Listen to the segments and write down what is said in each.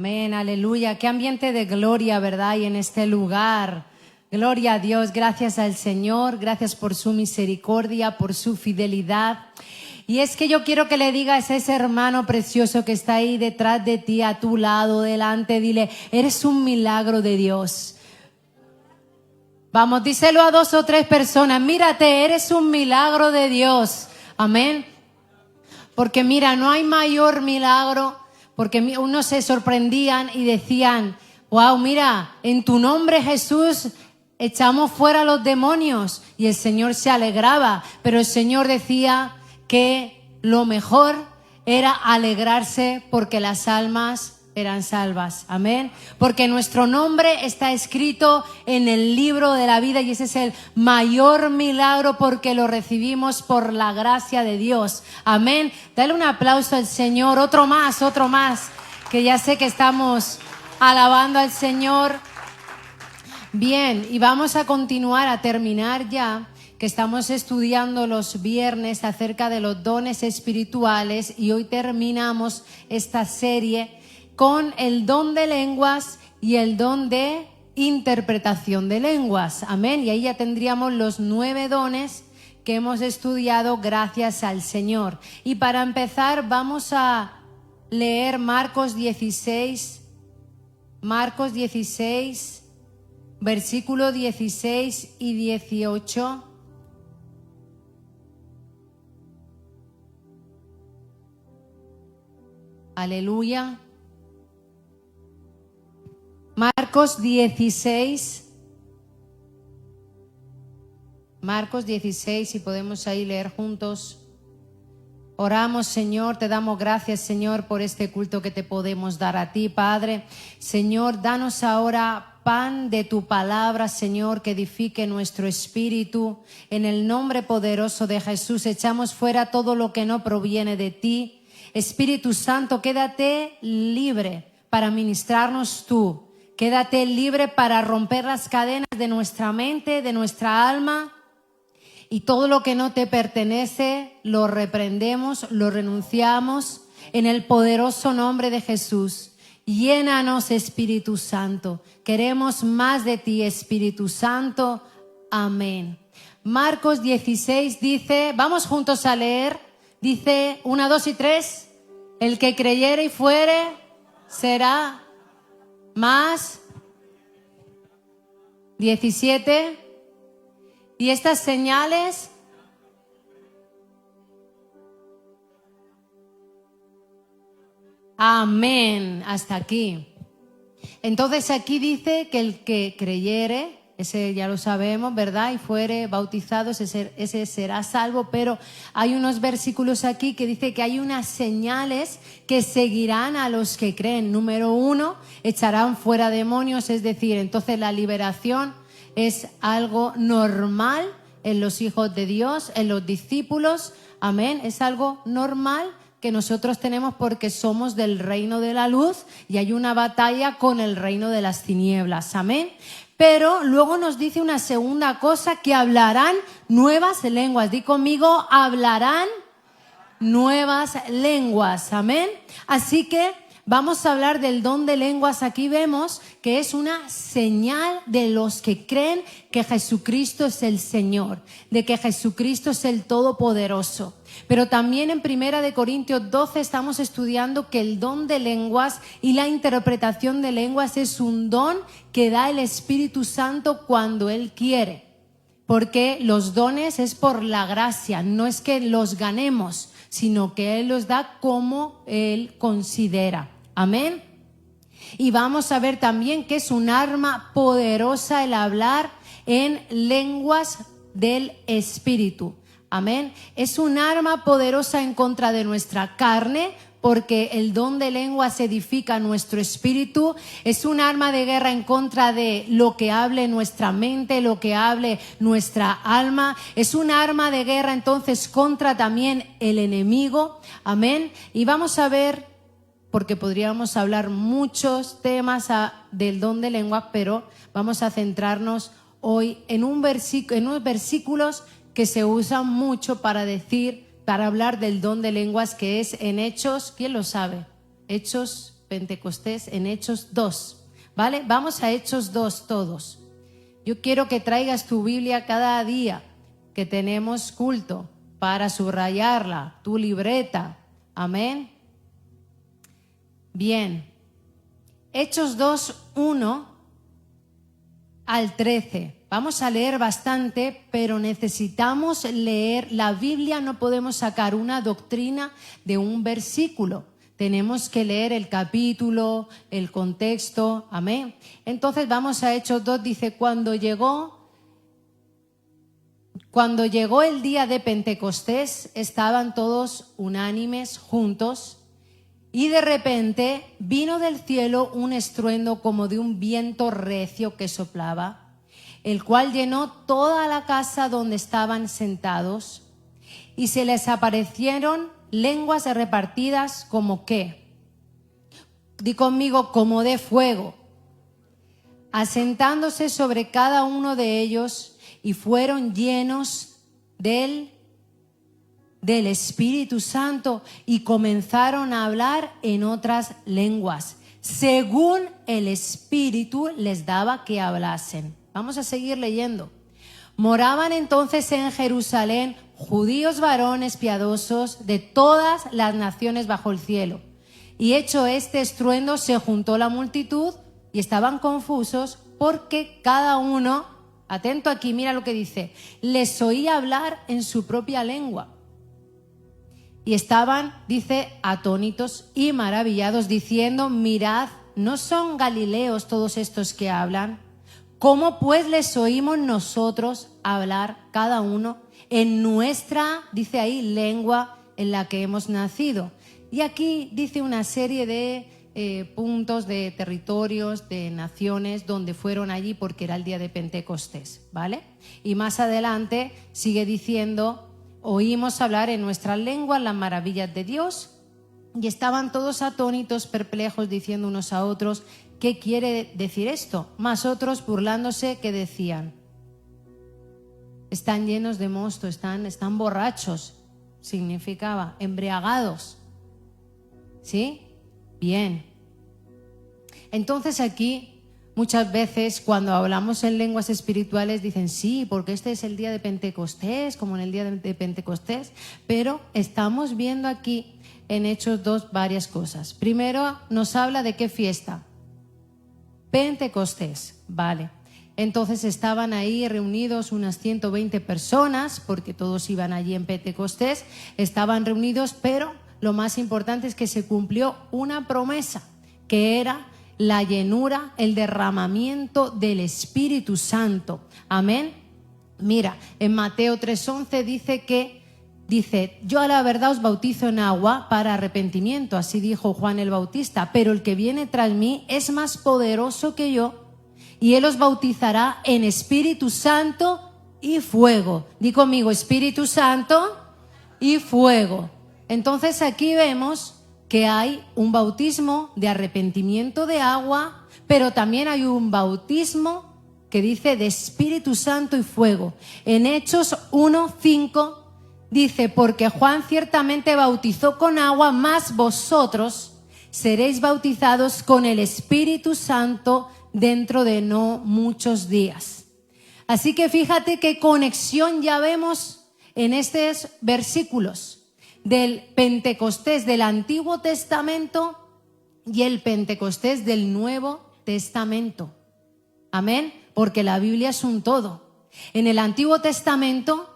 Amén, aleluya. Qué ambiente de gloria, ¿verdad? Y en este lugar. Gloria a Dios, gracias al Señor, gracias por su misericordia, por su fidelidad. Y es que yo quiero que le digas a ese hermano precioso que está ahí detrás de ti, a tu lado, delante, dile, eres un milagro de Dios. Vamos, díselo a 2 o 3 personas, mírate, eres un milagro de Dios. Amén. Porque mira, no hay mayor milagro, porque unos se sorprendían y decían, wow, mira, en tu nombre Jesús echamos fuera los demonios, y el Señor se alegraba, pero el Señor decía que lo mejor era alegrarse porque las almas eran salvas. Amén. Porque nuestro nombre está escrito en el libro de la vida y ese es el mayor milagro porque lo recibimos por la gracia de Dios. Amén. Dale un aplauso al Señor. Otro más, que ya sé que estamos alabando al Señor. Bien, y vamos a continuar, a terminar ya, que estamos estudiando los viernes acerca de los dones espirituales y hoy terminamos esta serie con el don de lenguas y el don de interpretación de lenguas. Amén. Y ahí ya tendríamos los 9 dones que hemos estudiado gracias al Señor. Y para empezar vamos a leer Marcos 16, versículo 16 y 18. Aleluya. Marcos 16, si podemos ahí leer juntos. Oramos, Señor, te damos gracias, Señor, por este culto que te podemos dar a ti, Padre. Señor, danos ahora pan de tu palabra, Señor, que edifique nuestro espíritu. En el nombre poderoso de Jesús, echamos fuera todo lo que no proviene de ti. Espíritu Santo, quédate libre para ministrarnos tú. Quédate libre para romper las cadenas de nuestra mente, de nuestra alma. Y todo lo que no te pertenece, lo reprendemos, lo renunciamos en el poderoso nombre de Jesús. Llénanos, Espíritu Santo. Queremos más de ti, Espíritu Santo. Amén. Marcos 16 dice, vamos juntos a leer, dice 1, 2 y 3. El que creyere y fuere, será más. 17. Y estas señales amén, hasta aquí. Entonces aquí dice que el que creyere, ese ya lo sabemos, ¿verdad? Y fuere bautizado, ese será salvo, pero hay unos versículos aquí que dice que hay unas señales que seguirán a los que creen. Número 1, echarán fuera demonios, es decir, entonces la liberación es algo normal en los hijos de Dios, en los discípulos, amén, es algo normal que nosotros tenemos porque somos del reino de la luz y hay una batalla con el reino de las tinieblas, amén. Pero luego nos dice una segunda cosa, que hablarán nuevas lenguas. Di conmigo, hablarán nuevas lenguas, amén. Así que vamos a hablar del don de lenguas. Aquí vemos que es una señal de los que creen que Jesucristo es el Señor, de que Jesucristo es el Todopoderoso. Pero también en 1 Corintios 12 estamos estudiando que el don de lenguas y la interpretación de lenguas es un don que da el Espíritu Santo cuando Él quiere. Porque los dones es por la gracia, no es que los ganemos, sino que Él los da como Él considera. Amén. Y vamos a ver también que es un arma poderosa el hablar en lenguas del Espíritu. Amén. Es un arma poderosa en contra de nuestra carne, porque el don de lenguas edifica nuestro espíritu. Es un arma de guerra en contra de lo que hable nuestra mente, lo que hable nuestra alma. Es un arma de guerra entonces contra también el enemigo. Amén. Y vamos a ver, porque podríamos hablar muchos temas del don de lenguas, pero vamos a centrarnos hoy en unos versículos que se usan mucho para hablar del don de lenguas, que es en Hechos, ¿quién lo sabe? Hechos Pentecostés en Hechos 2, ¿vale? Vamos a Hechos 2 todos. Yo quiero que traigas tu Biblia cada día que tenemos culto para subrayarla, tu libreta. Amén. Bien. Hechos 2, 1 al 13. Vamos a leer bastante, pero necesitamos leer. La Biblia no podemos sacar una doctrina de un versículo. Tenemos que leer el capítulo, el contexto. Amén. Entonces vamos a Hechos 2, dice, cuando llegó el día de Pentecostés, estaban todos unánimes, juntos, y de repente vino del cielo un estruendo como de un viento recio que soplaba, el cual llenó toda la casa donde estaban sentados, y se les aparecieron lenguas repartidas como ¿qué? Di conmigo, como de fuego, asentándose sobre cada uno de ellos, y fueron llenos del Espíritu Santo y comenzaron a hablar en otras lenguas, según el Espíritu les daba que hablasen. Vamos a seguir leyendo. Moraban entonces en Jerusalén judíos varones piadosos de todas las naciones bajo el cielo. Y hecho este estruendo se juntó la multitud y estaban confusos porque cada uno, atento aquí, mira lo que dice, les oía hablar en su propia lengua. Y estaban, dice, atónitos y maravillados, diciendo, mirad, ¿no son galileos todos estos que hablan? ¿Cómo pues les oímos nosotros hablar cada uno en nuestra, dice ahí, lengua en la que hemos nacido? Y aquí dice una serie de puntos, de territorios, de naciones donde fueron allí porque era el día de Pentecostés, ¿vale? Y más adelante sigue diciendo, oímos hablar en nuestra lengua las maravillas de Dios, y estaban todos atónitos, perplejos, diciendo unos a otros, ¿qué quiere decir esto? Mas otros burlándose que decían, están llenos de mosto, están borrachos, significaba embriagados. ¿Sí? Bien. Entonces aquí muchas veces cuando hablamos en lenguas espirituales dicen sí, porque este es el día de Pentecostés, como en el día de Pentecostés, pero estamos viendo aquí en Hechos 2 varias cosas. Primero nos habla de qué fiesta. Pentecostés, vale. Entonces estaban ahí reunidos unas 120 personas, porque todos iban allí en Pentecostés, estaban reunidos, pero lo más importante es que se cumplió una promesa, que era la llenura, el derramamiento del Espíritu Santo. Amén. Mira, en Mateo 3:11 dice, yo a la verdad os bautizo en agua para arrepentimiento, así dijo Juan el Bautista, pero el que viene tras mí es más poderoso que yo, y él os bautizará en Espíritu Santo y fuego. Di conmigo, Espíritu Santo y fuego. Entonces aquí vemos que hay un bautismo de arrepentimiento de agua, pero también hay un bautismo que dice de Espíritu Santo y fuego. En Hechos 1:5 dice, porque Juan ciertamente bautizó con agua, mas vosotros seréis bautizados con el Espíritu Santo dentro de no muchos días. Así que fíjate qué conexión ya vemos en estos versículos del Pentecostés del Antiguo Testamento y el Pentecostés del Nuevo Testamento. Amén, porque la Biblia es un todo. En el Antiguo Testamento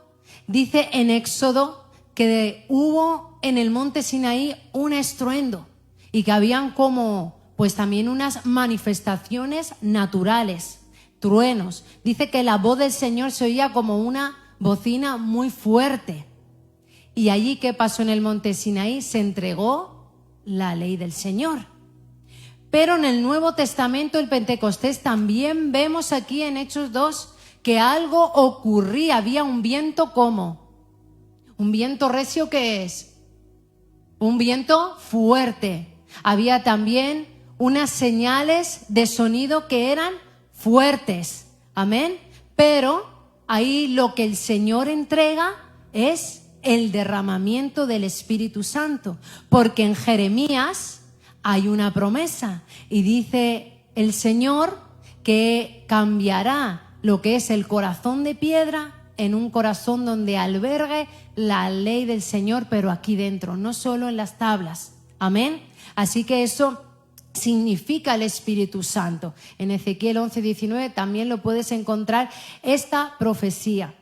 dice en Éxodo que hubo en el monte Sinaí un estruendo y que habían como pues también unas manifestaciones naturales, truenos. Dice que la voz del Señor se oía como una bocina muy fuerte. Y allí, ¿qué pasó en el monte Sinaí? Se entregó la ley del Señor. Pero en el Nuevo Testamento, el Pentecostés, también vemos aquí en Hechos 2 que algo ocurría. Había un viento como un viento recio, ¿qué es? Un viento fuerte. Había también unas señales de sonido que eran fuertes. Amén. Pero ahí lo que el Señor entrega es el derramamiento del Espíritu Santo, porque en Jeremías hay una promesa y dice el Señor que cambiará lo que es el corazón de piedra en un corazón donde albergue la ley del Señor, pero aquí dentro, no solo en las tablas. Amén. Así que eso significa el Espíritu Santo. En Ezequiel 11:19 también lo puedes encontrar esta profecía.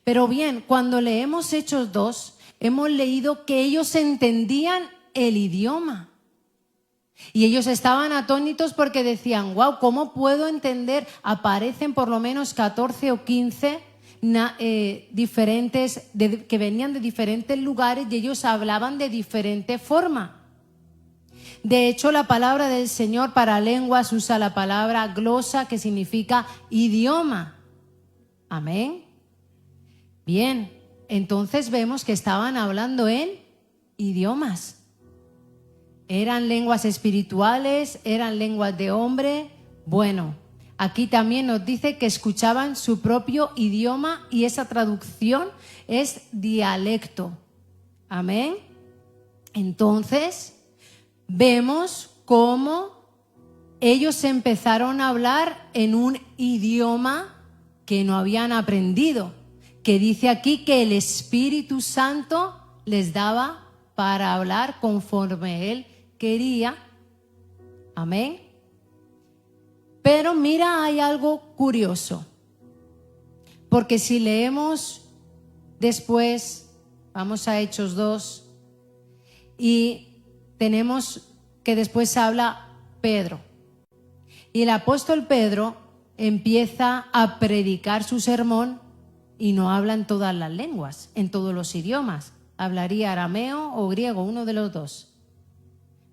Pero bien, cuando leemos Hechos 2, hemos leído que ellos entendían el idioma. Y ellos estaban atónitos porque decían, wow, ¿cómo puedo entender? Aparecen por lo menos 14 o 15 diferentes, que venían de diferentes lugares y ellos hablaban de diferente forma. De hecho, la palabra del Señor para lenguas usa la palabra glosa, que significa idioma. Amén. Bien, entonces vemos que estaban hablando en idiomas. ¿Eran lenguas espirituales? ¿Eran lenguas de hombre? Bueno, aquí también nos dice que escuchaban su propio idioma y esa traducción es dialecto. Amén. Entonces, vemos cómo ellos empezaron a hablar en un idioma que no habían aprendido, que dice aquí que el Espíritu Santo les daba para hablar conforme Él quería. Amén. Pero mira, hay algo curioso, porque si leemos después, vamos a Hechos 2, y tenemos que después habla Pedro. Y el apóstol Pedro empieza a predicar su sermón y no habla en todas las lenguas, en todos los idiomas. Hablaría arameo o griego, uno de los dos.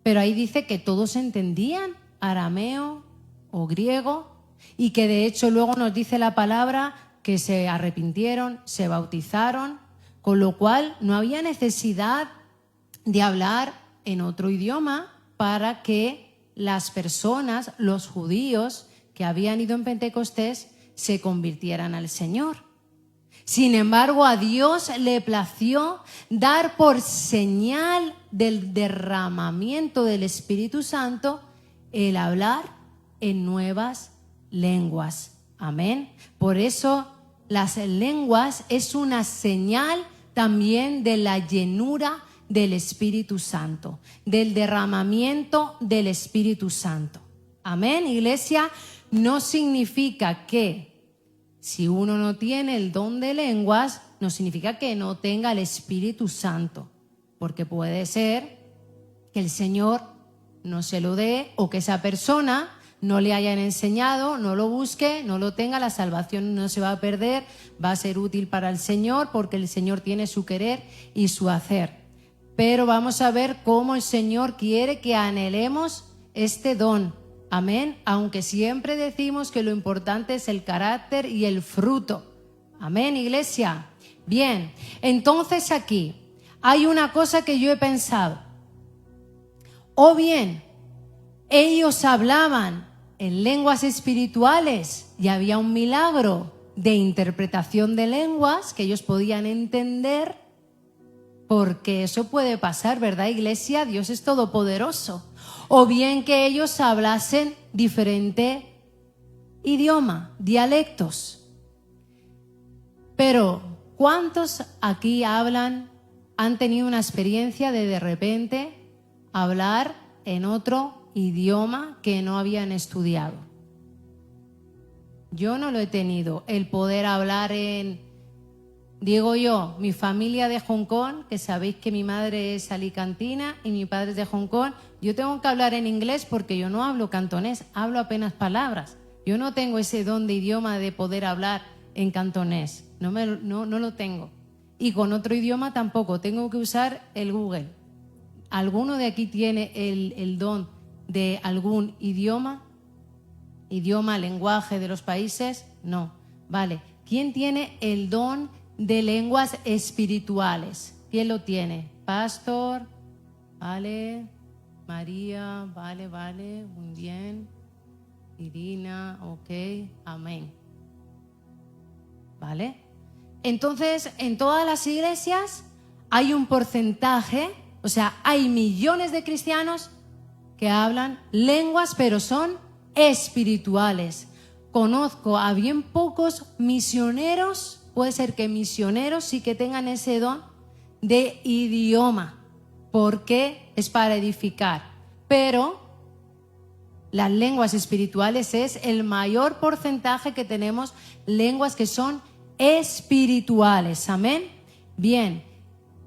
Pero ahí dice que todos entendían arameo o griego y que de hecho luego nos dice la palabra que se arrepintieron, se bautizaron, con lo cual no había necesidad de hablar en otro idioma para que las personas, los judíos que habían ido en Pentecostés, se convirtieran al Señor. Sin embargo, a Dios le plació dar por señal del derramamiento del Espíritu Santo el hablar en nuevas lenguas. Amén. Por eso las lenguas es una señal también de la llenura del Espíritu Santo, del derramamiento del Espíritu Santo. Amén, iglesia. No significa que si uno no tiene el don de lenguas, no significa que no tenga el Espíritu Santo, porque puede ser que el Señor no se lo dé o que esa persona no le hayan enseñado, no lo busque, no lo tenga, la salvación no se va a perder, va a ser útil para el Señor porque el Señor tiene su querer y su hacer. Pero vamos a ver cómo el Señor quiere que anhelemos este don. Amén. Aunque siempre decimos que lo importante es el carácter y el fruto. Amén, iglesia. Bien, entonces aquí hay una cosa que yo he pensado. O bien, ellos hablaban en lenguas espirituales y había un milagro de interpretación de lenguas que ellos podían entender, porque eso puede pasar, ¿verdad, iglesia? Dios es todopoderoso. O bien que ellos hablasen diferente idioma, dialectos. Pero, ¿cuántos aquí han tenido una experiencia de repente hablar en otro idioma que no habían estudiado? Yo no lo he tenido, el poder hablar digo yo, mi familia de Hong Kong, que sabéis que mi madre es alicantina y mi padre es de Hong Kong, yo tengo que hablar en inglés porque yo no hablo cantonés, hablo apenas palabras. Yo no tengo ese don de idioma de poder hablar en cantonés, no lo tengo. Y con otro idioma tampoco, tengo que usar el Google. ¿Alguno de aquí tiene el don de algún idioma? ¿Idioma, lenguaje de los países? No. Vale. ¿Quién tiene el don de lenguas espirituales? ¿Quién lo tiene? Pastor, vale. María, vale, muy bien. Irina, ok, amén. ¿Vale? Entonces, en todas las iglesias hay un porcentaje, o sea, hay millones de cristianos que hablan lenguas, pero son espirituales. Conozco a bien pocos misioneros, puede ser que misioneros sí que tengan ese don de idioma, porque es para edificar. Pero las lenguas espirituales es el mayor porcentaje que tenemos, lenguas que son espirituales. Amén. Bien,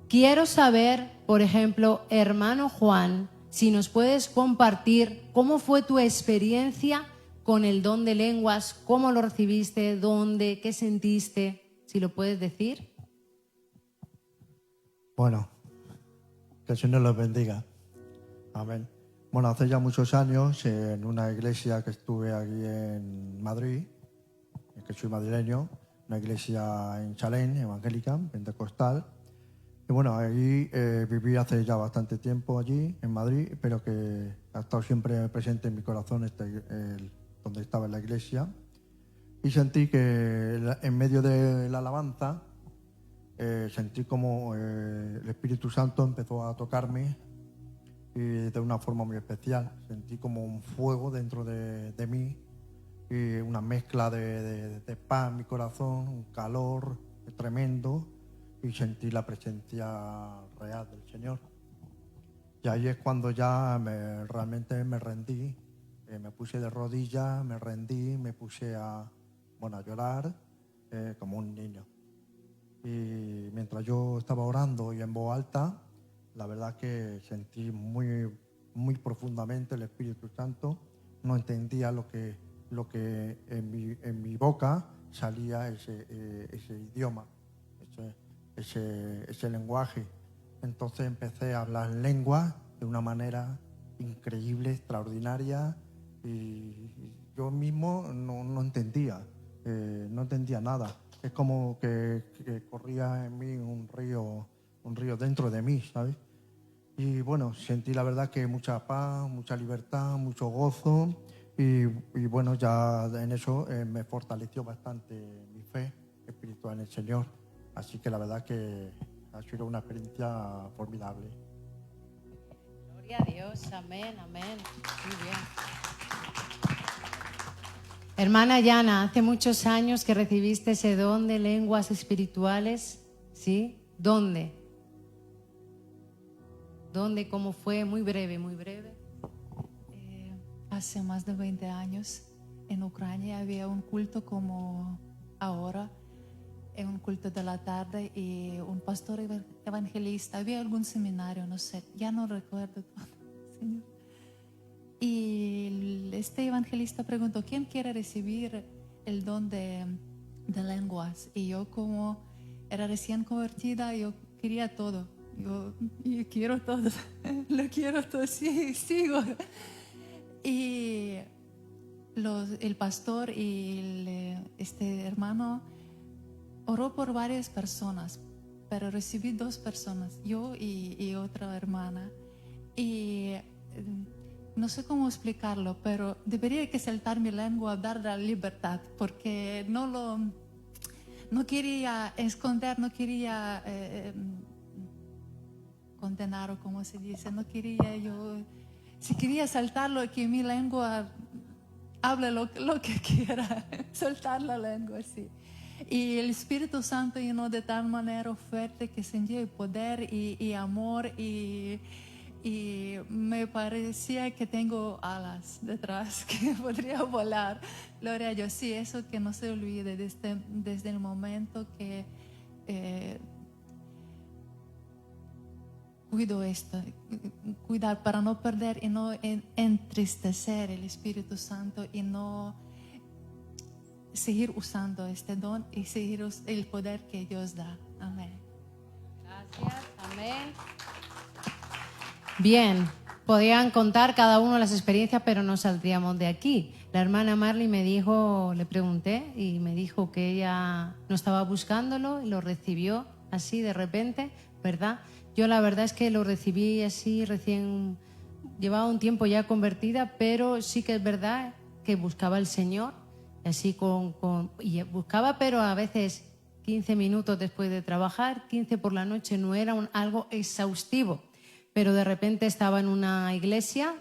quiero saber, por ejemplo, hermano Juan, si nos puedes compartir cómo fue tu experiencia con el don de lenguas, cómo lo recibiste, dónde, qué sentiste, si lo puedes decir. Bueno, que el Señor los bendiga. Amén. Bueno, hace ya muchos años, en una iglesia que estuve aquí en Madrid, que soy madrileño, una iglesia en Chalén, evangélica, pentecostal. Y bueno, ahí viví hace ya bastante tiempo allí, en Madrid, pero que ha estado siempre presente en mi corazón donde estaba en la iglesia. Y sentí que en medio de la alabanza, sentí como el Espíritu Santo empezó a tocarme y de una forma muy especial. Sentí como un fuego dentro de mí y una mezcla de paz en mi corazón, un calor tremendo, y sentí la presencia real del Señor. Y ahí es cuando ya realmente me rendí, me puse de rodillas, me rendí, me puse a llorar como un niño. Y mientras yo estaba orando y en voz alta, la verdad que sentí muy, muy profundamente el Espíritu Santo. No entendía lo que en mi boca salía ese idioma, ese lenguaje. Entonces empecé a hablar lenguas de una manera increíble, extraordinaria, y yo mismo no entendía nada. Es como que corría en mí un río dentro de mí, ¿sabes? Y bueno, sentí la verdad que mucha paz, mucha libertad, mucho gozo, y bueno, ya en eso me fortaleció bastante mi fe espiritual en el Señor. Así que la verdad que ha sido una experiencia formidable. Gloria a Dios, amén, amén. Muy bien. Hermana Yana, hace muchos años que recibiste ese don de lenguas espirituales, ¿sí? ¿Dónde? ¿Dónde? ¿Cómo fue? Muy breve, muy breve. Hace más de 20 años en Ucrania había un culto como ahora, en un culto de la tarde, y un pastor evangelista, había algún seminario, no sé, ya no recuerdo todo, Señor. Y este evangelista preguntó, ¿quién quiere recibir el don de lenguas? Y yo, como era recién convertida, yo quería todo. Yo quiero todo, lo quiero todo, sí, sigo. Y el pastor y este hermano oró por varias personas, pero recibí 2 personas, yo y otra hermana. Y no sé cómo explicarlo, pero debería que soltar mi lengua, dar la libertad, porque no quería esconder, no quería condenar, o como se dice, no quería yo, si quería soltarlo, que mi lengua hable lo que quiera, soltar la lengua, sí. Y el Espíritu Santo llenó de tal manera fuerte que sentí el poder y amor, y me parecía que tengo alas detrás, que podría volar. Gloria a Dios. Sí, eso que no se olvide desde el momento que cuidar para no perder y no entristecer el Espíritu Santo, y no seguir usando este don y seguir el poder que Dios da. Amén. Gracias, amén. Bien, podían contar cada uno las experiencias, pero no saldríamos de aquí. La hermana Marley me dijo, le pregunté y me dijo que ella no estaba buscándolo y lo recibió así de repente, ¿verdad? Yo la verdad es que lo recibí así recién, llevaba un tiempo ya convertida, pero sí que es verdad que buscaba al Señor, así y buscaba, pero a veces 15 minutos después de trabajar, 15 por la noche, no era algo exhaustivo. Pero de repente estaba en una iglesia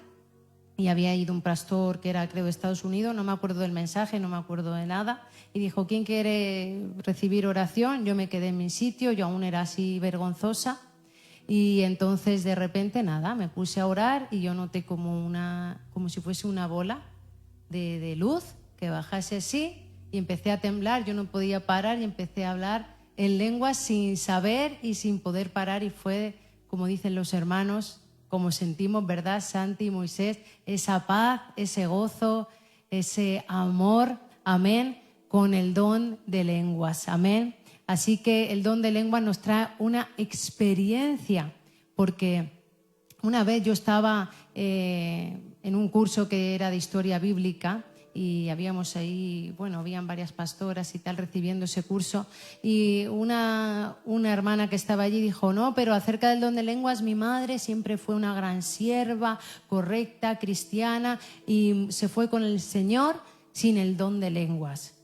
y había ido un pastor que era, creo, de Estados Unidos, no me acuerdo del mensaje, no me acuerdo de nada, y dijo, ¿quién quiere recibir oración? Yo me quedé en mi sitio, yo aún era así vergonzosa, y entonces de repente nada, me puse a orar y yo noté como si fuese una bola de luz que bajase así, y empecé a temblar, yo no podía parar y empecé a hablar en lenguas sin saber y sin poder parar, y fue, como dicen los hermanos, como sentimos, ¿verdad, Santi y Moisés? Esa paz, ese gozo, ese amor, amén, con el don de lenguas, amén. Así que el don de lenguas nos trae una experiencia, porque una vez yo estaba en un curso que era de historia bíblica, y habíamos ahí, bueno, habían varias pastoras y tal recibiendo ese curso, y una hermana que estaba allí dijo, no, pero acerca del don de lenguas, mi madre siempre fue una gran sierva, correcta, cristiana, y se fue con el Señor sin el don de lenguas.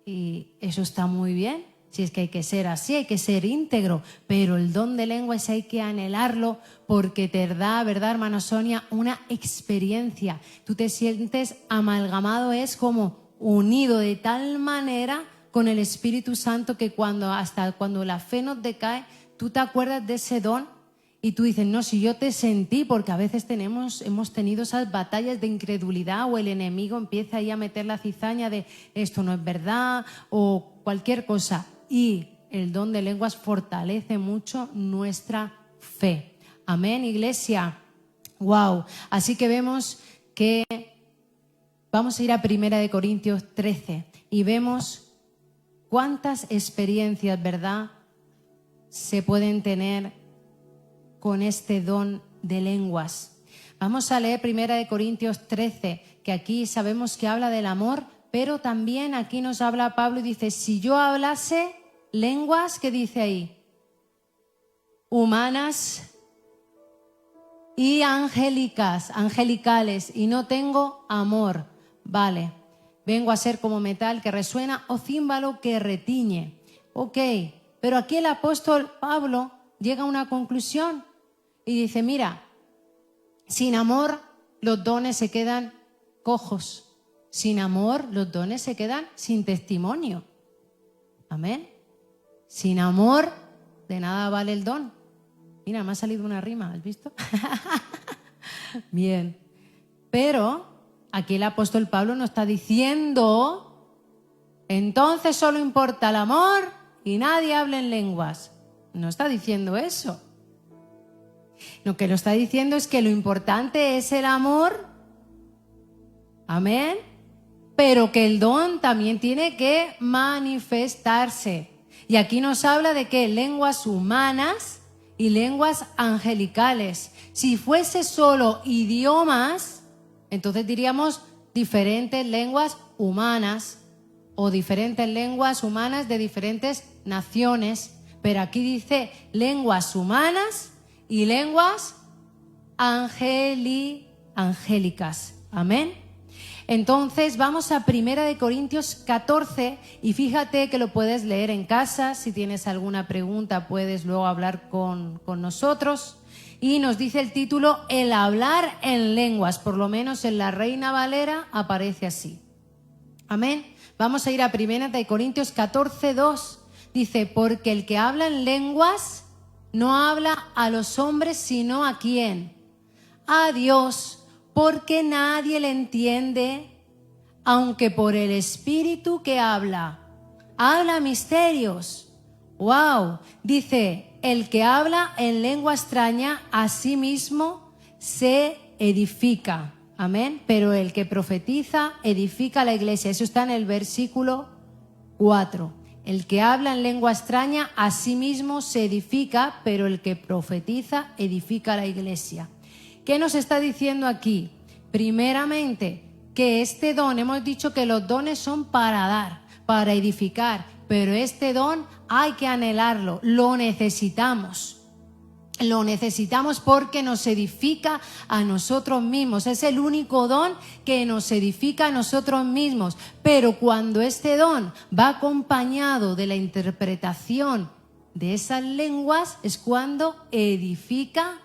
Y eso está muy bien, si es que hay que ser así, hay que ser íntegro, pero el don de lenguas hay que anhelarlo porque te da, ¿verdad, hermana Sonia? Una experiencia. Tú te sientes amalgamado, es como unido de tal manera con el Espíritu Santo que hasta cuando la fe nos decae, tú te acuerdas de ese don y tú dices, no, si yo te sentí, porque a veces hemos tenido esas batallas de incredulidad o el enemigo empieza ahí a meter la cizaña de esto no es verdad o cualquier cosa. Y el don de lenguas fortalece mucho nuestra fe. Amén, iglesia. Wow. Así que vemos que vamos a ir a 1 Corintios 13 y vemos cuántas experiencias, ¿verdad?, se pueden tener con este don de lenguas. Vamos a leer 1 Corintios 13, que aquí sabemos que habla del amor, pero también aquí nos habla Pablo y dice, si yo hablase lenguas, ¿qué dice ahí? Humanas y angelicales, y no tengo amor, vale, vengo a ser como metal que resuena o címbalo que retiñe. Ok, pero aquí el apóstol Pablo llega a una conclusión y dice, mira, sin amor los dones se quedan cojos, sin amor los dones se quedan sin testimonio. Amén. Sin amor de nada vale el don. Mira, me ha salido una rima, ¿has visto? Bien. Pero aquí el apóstol Pablo nos está diciendo, entonces solo importa el amor y nadie habla en lenguas. No está diciendo eso. Lo que lo está diciendo es que lo importante es el amor. Amén. Pero que el don también tiene que manifestarse. Y aquí nos habla de que lenguas humanas y lenguas angelicales. Si fuese solo idiomas, entonces diríamos diferentes lenguas humanas o diferentes lenguas humanas de diferentes naciones. Pero aquí dice lenguas humanas y lenguas angélicas. Amén. Entonces vamos a 1 Corintios 14 y fíjate que lo puedes leer en casa. Si tienes alguna pregunta puedes luego hablar con nosotros. Y nos dice el título, el hablar en lenguas, por lo menos en la Reina Valera aparece así. Amén. Vamos a ir a 1 Corintios 14, 2. Dice, porque el que habla en lenguas no habla a los hombres, sino ¿a quién? A Dios, porque nadie le entiende, aunque por el Espíritu que habla misterios. ¡Wow! Dice, el que habla en lengua extraña a sí mismo se edifica. Amén. Pero el que profetiza edifica la iglesia. Eso está en el versículo 4. El que habla en lengua extraña a sí mismo se edifica, pero el que profetiza edifica la iglesia. ¿Qué nos está diciendo aquí? Primeramente, que este don, hemos dicho que los dones son para dar, para edificar, pero este don hay que anhelarlo, lo necesitamos. Lo necesitamos porque nos edifica a nosotros mismos. Es el único don que nos edifica a nosotros mismos. Pero cuando este don va acompañado de la interpretación de esas lenguas, es cuando edifica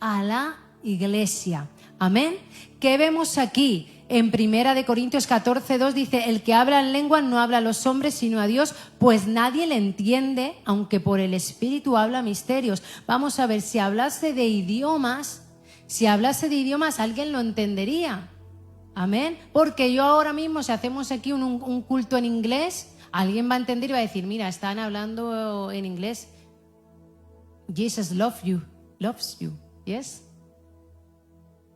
a la iglesia. Amén. ¿Qué vemos aquí? En 1 Corintios 14:2 dice, el que habla en lengua no habla a los hombres sino a Dios, pues nadie le entiende, aunque por el Espíritu habla misterios. Vamos a ver, si hablase de idiomas, alguien lo entendería. Amén. Porque yo ahora mismo, si hacemos aquí un culto en inglés, alguien va a entender y va a decir, mira, están hablando en inglés. Jesus loves you. Yes.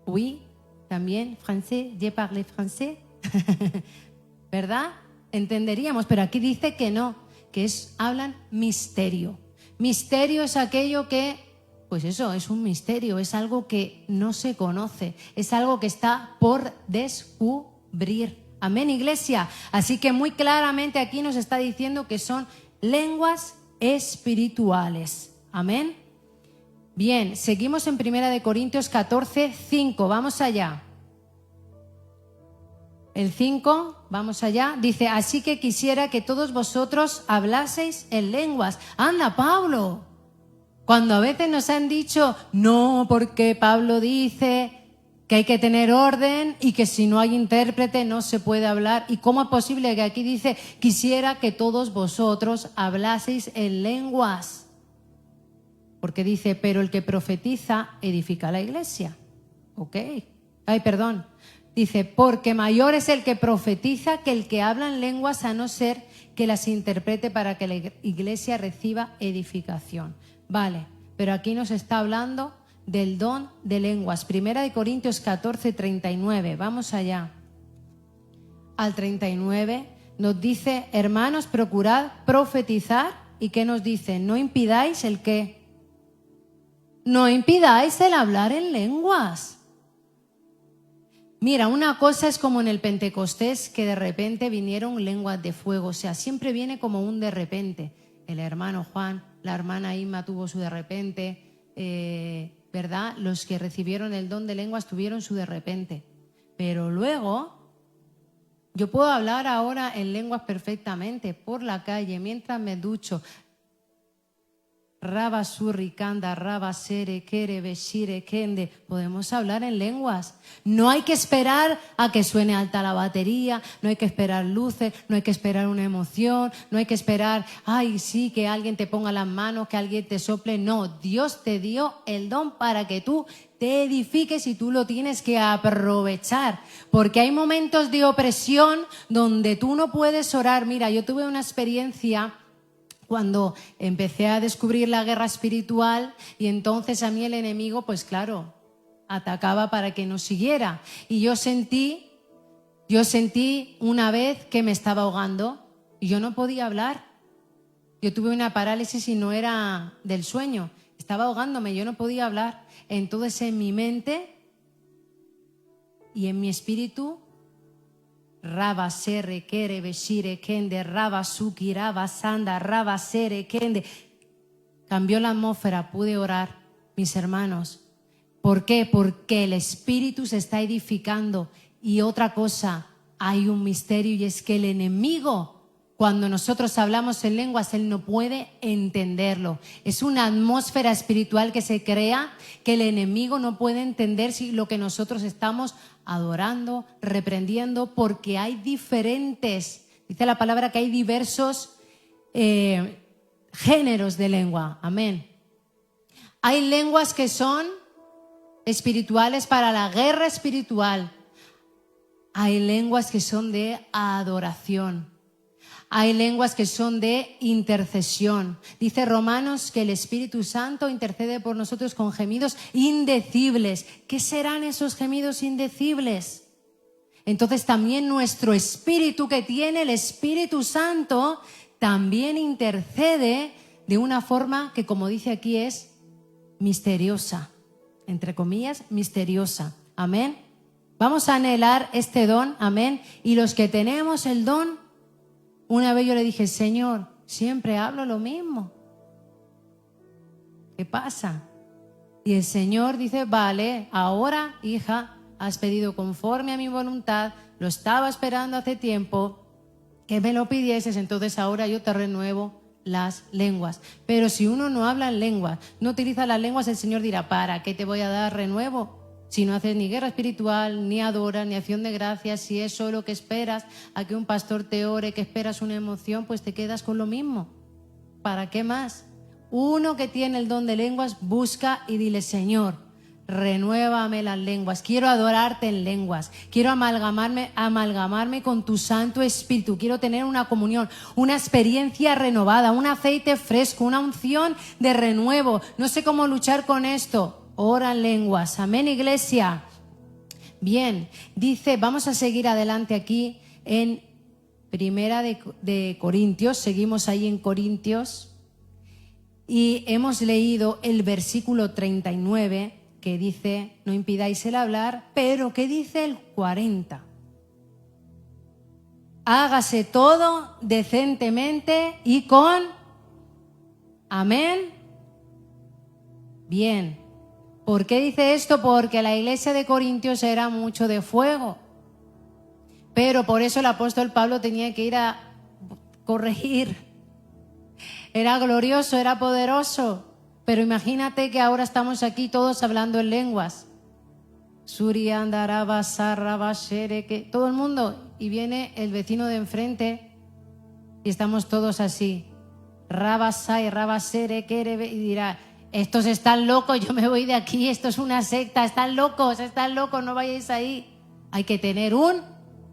Oui. También francés, je parle francés, ¿verdad? Entenderíamos, pero aquí dice que no, que hablan misterio. Misterio es aquello que, pues eso, es un misterio, es algo que no se conoce, es algo que está por descubrir. Amén, iglesia. Así que muy claramente aquí nos está diciendo que son lenguas espirituales. Amén. Bien, seguimos en 1 Corintios 14:5. Vamos allá. El 5, vamos allá. Dice, así que quisiera que todos vosotros hablaseis en lenguas. Anda, Pablo. Cuando a veces nos han dicho, no, porque Pablo dice que hay que tener orden y que si no hay intérprete no se puede hablar. ¿Y cómo es posible que aquí dice, quisiera que todos vosotros hablaseis en lenguas? Porque dice, pero el que profetiza edifica la iglesia. ¿Ok? Dice, porque mayor es el que profetiza que el que habla en lenguas, a no ser que las interprete para que la iglesia reciba edificación. Vale, pero aquí nos está hablando del don de lenguas. 1 Corintios 14:39. Vamos allá. Al 39 nos dice, hermanos, procurad profetizar. ¿Y qué nos dice? No impidáis el qué. No impidáis el hablar en lenguas. Mira, una cosa es como en el Pentecostés, que de repente vinieron lenguas de fuego. O sea, siempre viene como un de repente. El hermano Juan, la hermana Inma tuvo su de repente, ¿verdad? Los que recibieron el don de lenguas tuvieron su de repente. Pero luego, yo puedo hablar ahora en lenguas perfectamente, por la calle, mientras me ducho. Raba surricanda, raba sere, kere, beshire, kende. Podemos hablar en lenguas. No hay que esperar a que suene alta la batería, no hay que esperar luces, no hay que esperar una emoción, no hay que esperar, ay, sí, que alguien te ponga las manos, que alguien te sople. No, Dios te dio el don para que tú te edifiques y tú lo tienes que aprovechar. Porque hay momentos de opresión donde tú no puedes orar. Mira, yo tuve una experiencia cuando empecé a descubrir la guerra espiritual y entonces a mí el enemigo, pues claro, atacaba para que no siguiera. Y yo sentí una vez que me estaba ahogando y yo no podía hablar. Yo tuve una parálisis y no era del sueño, estaba ahogándome, yo no podía hablar. Entonces en mi mente y en mi espíritu, Raba sere kere beshire kende, raba suki, raba sanda, raba sere kende. Cambió la atmósfera, pude orar, mis hermanos. ¿Por qué? Porque el Espíritu se está edificando. Y otra cosa, hay un misterio y es que el enemigo, cuando nosotros hablamos en lenguas, él no puede entenderlo. Es una atmósfera espiritual que se crea que el enemigo no puede entender si lo que nosotros estamos adorando, reprendiendo, porque hay diferentes, dice la palabra que hay diversos géneros de lengua. Amén. Hay lenguas que son espirituales para la guerra espiritual. Hay lenguas que son de adoración. Hay lenguas que son de intercesión. Dice Romanos que el Espíritu Santo intercede por nosotros con gemidos indecibles. ¿Qué serán esos gemidos indecibles? Entonces también nuestro espíritu, que tiene el Espíritu Santo, también intercede de una forma que, como dice aquí, es misteriosa. Entre comillas, misteriosa. Amén. Vamos a anhelar este don. Amén. Y los que tenemos el don, una vez yo le dije, Señor, siempre hablo lo mismo. ¿Qué pasa? Y el Señor dice, vale, ahora, hija, has pedido conforme a mi voluntad, lo estaba esperando hace tiempo, que me lo pidieses, entonces ahora yo te renuevo las lenguas. Pero si uno no habla en lenguas, no utiliza las lenguas, el Señor dirá, ¿para qué te voy a dar renuevo? Si no haces ni guerra espiritual, ni adoras, ni acción de gracias, si es solo que esperas a que un pastor te ore, que esperas una emoción, pues te quedas con lo mismo. ¿Para qué más? Uno que tiene el don de lenguas busca y dile, Señor, renuévame las lenguas, quiero adorarte en lenguas, quiero amalgamarme con tu Santo Espíritu, quiero tener una comunión, una experiencia renovada, un aceite fresco, una unción de renuevo. No sé cómo luchar con esto. Ora en lenguas. Amén, iglesia. Bien, dice, vamos a seguir adelante aquí en Primera de Corintios, seguimos ahí en Corintios y hemos leído el versículo 39 que dice, no impidáis el hablar, pero ¿qué dice el 40? Hágase todo decentemente y con... Amén. Bien. ¿Por qué dice esto? Porque la iglesia de Corintios era mucho de fuego. Pero por eso el apóstol Pablo tenía que ir a corregir. Era glorioso, era poderoso. Pero imagínate que ahora estamos aquí todos hablando en lenguas. Suri andaraba, sarraba, shere, que todo el mundo. Y viene el vecino de enfrente y estamos todos así. Rabasai, rabasere, kerebe, y dirá, estos están locos, yo me voy de aquí, esto es una secta, están locos, no vayáis ahí. Hay que tener un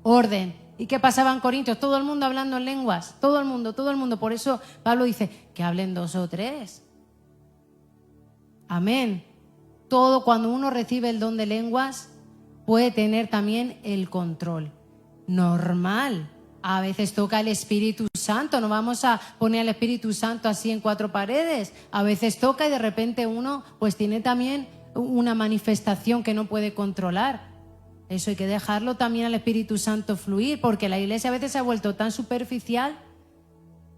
orden. ¿Y qué pasaba en Corintios? Todo el mundo hablando en lenguas, todo el mundo. Por eso Pablo dice, que hablen 2 o 3. Amén. Todo cuando uno recibe el don de lenguas, puede tener también el control. Normal. A veces toca el Espíritu Santo, no vamos a poner al Espíritu Santo así en 4 paredes. A veces toca y de repente uno pues tiene también una manifestación que no puede controlar. Eso hay que dejarlo también al Espíritu Santo fluir, porque la iglesia a veces se ha vuelto tan superficial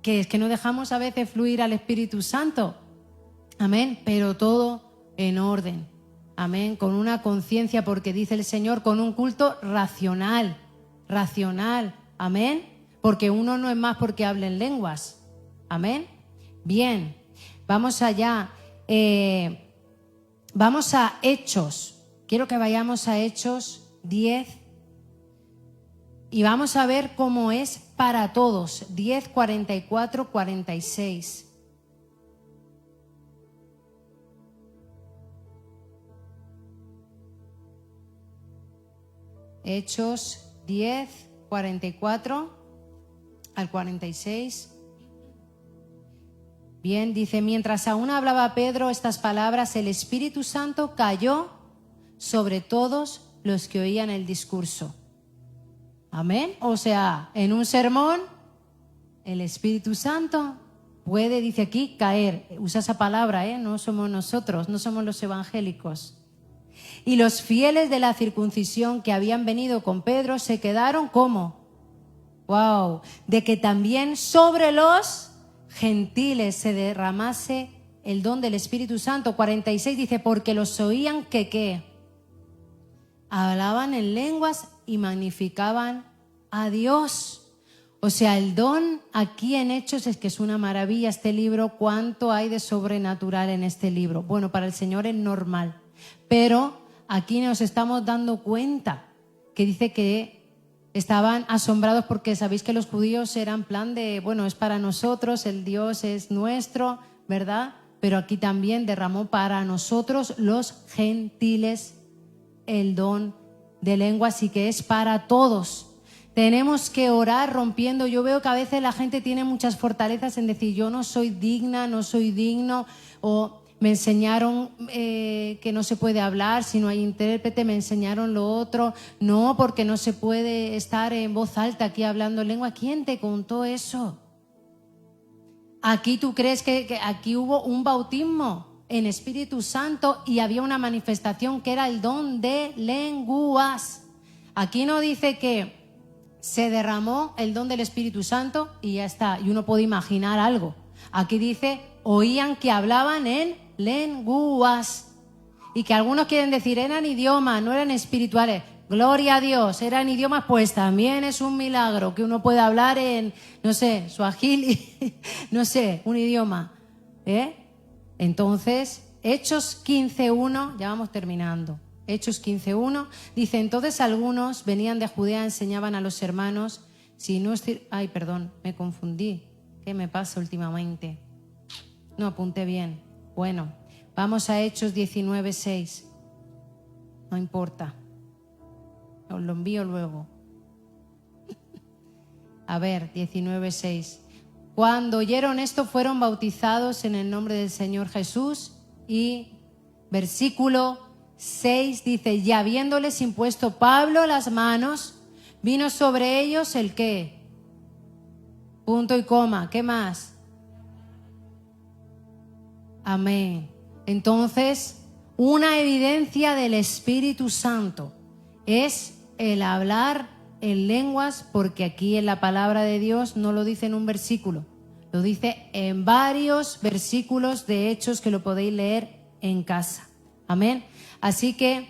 que es que no dejamos a veces fluir al Espíritu Santo. Amén, pero todo en orden. Amén, con una conciencia, porque dice el Señor, con un culto racional. Amén, porque uno no es más porque hable en lenguas. Amén. Bien, vamos allá. Vamos a Hechos. Quiero que vayamos a Hechos 10 y vamos a ver cómo es para todos. 10, 44, 46. Hechos 10, 44 al 46. Bien, dice, mientras aún hablaba Pedro estas palabras, el Espíritu Santo cayó sobre todos los que oían el discurso. Amén. O sea, en un sermón, el Espíritu Santo puede, dice aquí, caer. Usa esa palabra, no somos nosotros, no somos los evangélicos. Y los fieles de la circuncisión que habían venido con Pedro se quedaron como, wow, de que también sobre los gentiles se derramase el don del Espíritu Santo. 46 dice, porque los oían que ¿qué? Hablaban en lenguas y magnificaban a Dios. O sea, el don aquí en Hechos es que es una maravilla este libro. ¿Cuánto hay de sobrenatural en este libro? Bueno, para el Señor es normal, pero aquí nos estamos dando cuenta que dice que estaban asombrados porque sabéis que los judíos eran plan de, bueno, es para nosotros, el Dios es nuestro, ¿verdad? Pero aquí también derramó para nosotros los gentiles el don de lenguas y que es para todos. Tenemos que orar rompiendo. Yo veo que a veces la gente tiene muchas fortalezas en decir yo no soy digna, no soy digno, o me enseñaron que no se puede hablar si no hay intérprete, me enseñaron lo otro. No, porque no se puede estar en voz alta aquí hablando en lengua. ¿Quién te contó eso? Aquí tú crees que aquí hubo un bautismo en Espíritu Santo y había una manifestación que era el don de lenguas. Aquí no dice que se derramó el don del Espíritu Santo y ya está, y uno puede imaginar algo. Aquí dice, oían que hablaban en lenguas, y que algunos quieren decir eran idiomas, no eran espirituales. Gloria a Dios, eran idiomas, pues también es un milagro que uno pueda hablar en, no sé, suajili, no sé, un idioma. Entonces, Hechos 15:1, ya vamos terminando. Hechos 15:1 dice, entonces algunos venían de Judea, enseñaban a los hermanos, si no es... Ay, perdón, me confundí. ¿Qué me pasa últimamente? No apunté bien. Bueno, vamos a Hechos 19:6. No importa. Os lo envío luego. A ver, 19:6. Cuando oyeron esto, fueron bautizados en el nombre del Señor Jesús. Y versículo 6 dice, y habiéndoles impuesto Pablo las manos, vino sobre ellos el ¿qué? Punto y coma. ¿Qué más? Amén. Entonces, una evidencia del Espíritu Santo es el hablar en lenguas, porque aquí en la palabra de Dios no lo dice en un versículo, lo dice en varios versículos de Hechos que lo podéis leer en casa. Amén. Así que,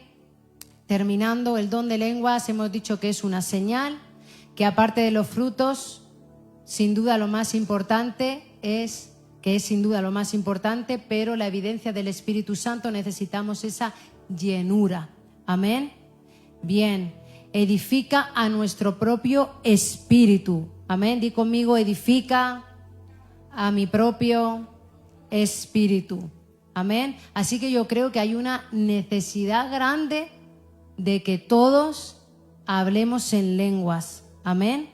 terminando, el don de lenguas hemos dicho que es una señal, que aparte de los frutos, sin duda lo más importante es que es sin duda lo más importante, pero la evidencia del Espíritu Santo necesitamos esa llenura. Amén. Bien, edifica a nuestro propio espíritu. Amén. Di conmigo, edifica a mi propio espíritu. Amén. Así que yo creo que hay una necesidad grande de que todos hablemos en lenguas. Amén.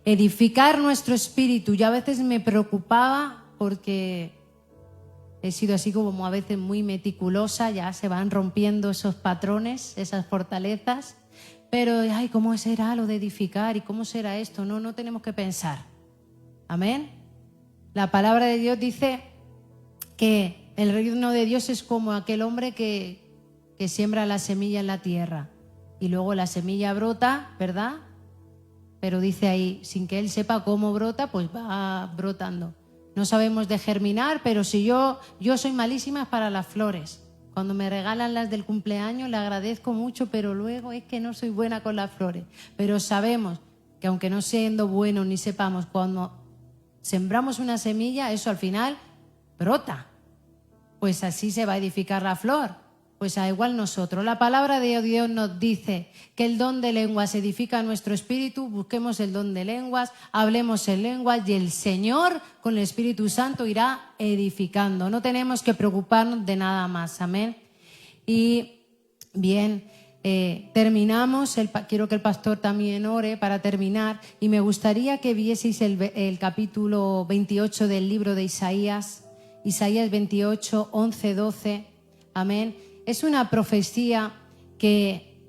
Edificar nuestro espíritu. Yo a veces me preocupaba porque he sido así como a veces muy meticulosa, ya se van rompiendo esos patrones, esas fortalezas, pero ay, ¿cómo será lo de edificar y cómo será esto? No tenemos que pensar. Amén. La palabra de Dios dice que el reino de Dios es como aquel hombre que siembra la semilla en la tierra y luego la semilla brota, ¿verdad? Pero dice ahí, sin que él sepa cómo brota, pues va brotando. No sabemos de germinar, pero si yo soy malísima para las flores. Cuando me regalan las del cumpleaños le agradezco mucho, pero luego es que no soy buena con las flores. Pero sabemos que aunque no siendo buenos ni sepamos, cuando sembramos una semilla, eso al final brota. Pues así se va a edificar la flor. Pues a igual nosotros. La palabra de Dios nos dice que el don de lenguas edifica nuestro espíritu. Busquemos el don de lenguas, hablemos en lenguas y el Señor con el Espíritu Santo irá edificando. No tenemos que preocuparnos de nada más. Amén. Y bien, terminamos. Quiero que el pastor también ore para terminar. Y me gustaría que vieseis el capítulo 28 del libro de Isaías. Isaías 28, 11, 12. Amén. Es una profecía que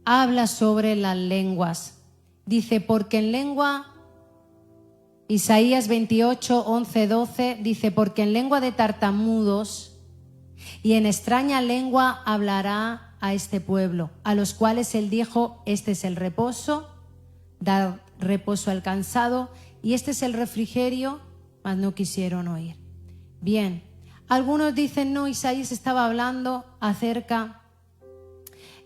habla sobre las lenguas. Dice, porque en lengua, Isaías 28, 11, 12, dice, porque en lengua de tartamudos y en extraña lengua hablará a este pueblo, a los cuales él dijo, este es el reposo, dar reposo al cansado, y este es el refrigerio, mas no quisieron oír. Bien. Algunos dicen, no, Isaías estaba hablando acerca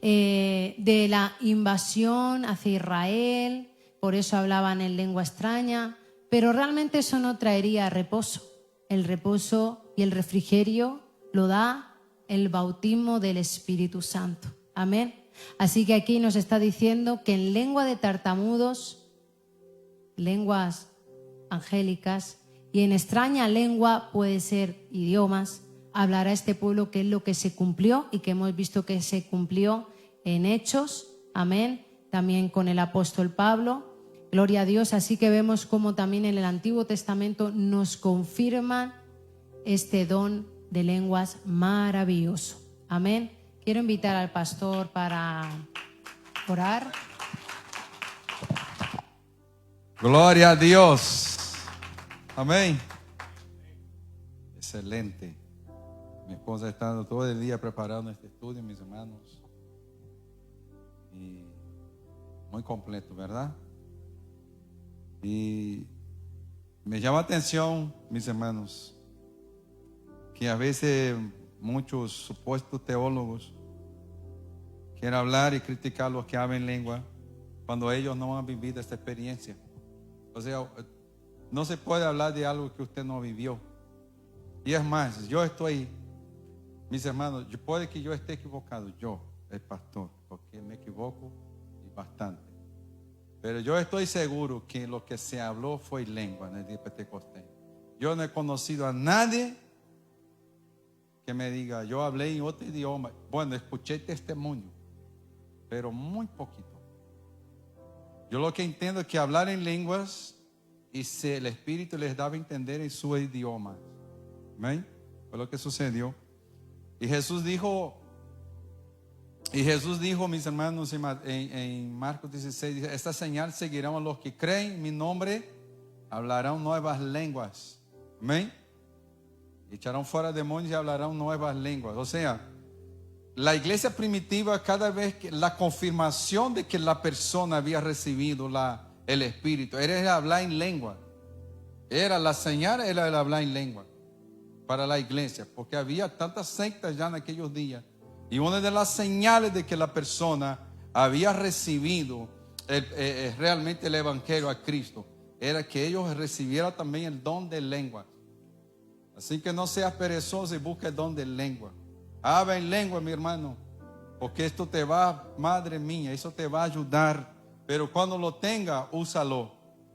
de la invasión hacia Israel, por eso hablaban en lengua extraña, pero realmente eso no traería reposo. El reposo y el refrigerio lo da el bautismo del Espíritu Santo. Amén. Así que aquí nos está diciendo que en lengua de tartamudos, lenguas angélicas, y en extraña lengua, puede ser idiomas, hablará este pueblo, que es lo que se cumplió y que hemos visto que se cumplió en Hechos. Amén. También con el apóstol Pablo. Gloria a Dios. Así que vemos cómo también en el Antiguo Testamento nos confirman este don de lenguas maravilloso. Amén. Quiero invitar al pastor para orar. Gloria a Dios. Amén. Excelente. Mi esposa está todo el día preparando este estudio, mis hermanos. Y muy completo, ¿verdad? Y me llama la atención, mis hermanos, que a veces muchos supuestos teólogos quiere hablar y criticar a los que hablan lengua cuando ellos no han vivido esta experiencia. O sea, no se puede hablar de algo que usted no vivió. Y es más, yo estoy, mis hermanos, puede que yo esté equivocado, yo, el pastor, porque me equivoco y bastante. Pero yo estoy seguro que lo que se habló fue lengua en el día de Pentecostés. Yo no he conocido a nadie que me diga, yo hablé en otro idioma. Bueno, escuché testimonio, pero muy poquito. Yo lo que entiendo es que hablar en lenguas y el Espíritu les daba a entender en su idioma. ¿Amén? Fue lo que sucedió. Y Jesús dijo, mis hermanos, en Marcos 16, dice, esta señal seguirán a los que creen en mi nombre, hablarán nuevas lenguas. Amén. Echarán fuera demonios y hablarán nuevas lenguas. O sea, la iglesia primitiva, cada vez que la confirmación de que la persona había recibido el Espíritu, era hablar en lengua. Era la señal, era el hablar en lengua para la iglesia, porque había tantas sectas ya en aquellos días. Y una de las señales de que la persona había recibido realmente el evangelio a Cristo era que ellos recibieran también el don de lengua. Así que no seas perezoso y busca el don de lengua. Habla en lengua, mi hermano, porque esto te va, madre mía, eso te va a ayudar. Pero cuando lo tenga, úsalo.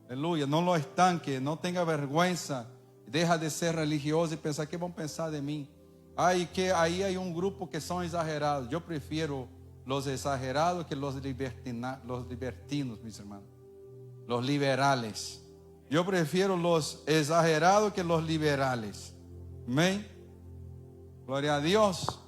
Aleluya, no lo estanque, no tenga vergüenza. Deja de ser religioso y pensar, ¿qué van a pensar de mí? Que ahí hay un grupo que son exagerados. Yo prefiero los exagerados que los libertinos, mis hermanos. Los liberales. Yo prefiero los exagerados que los liberales. Amén. Gloria a Dios.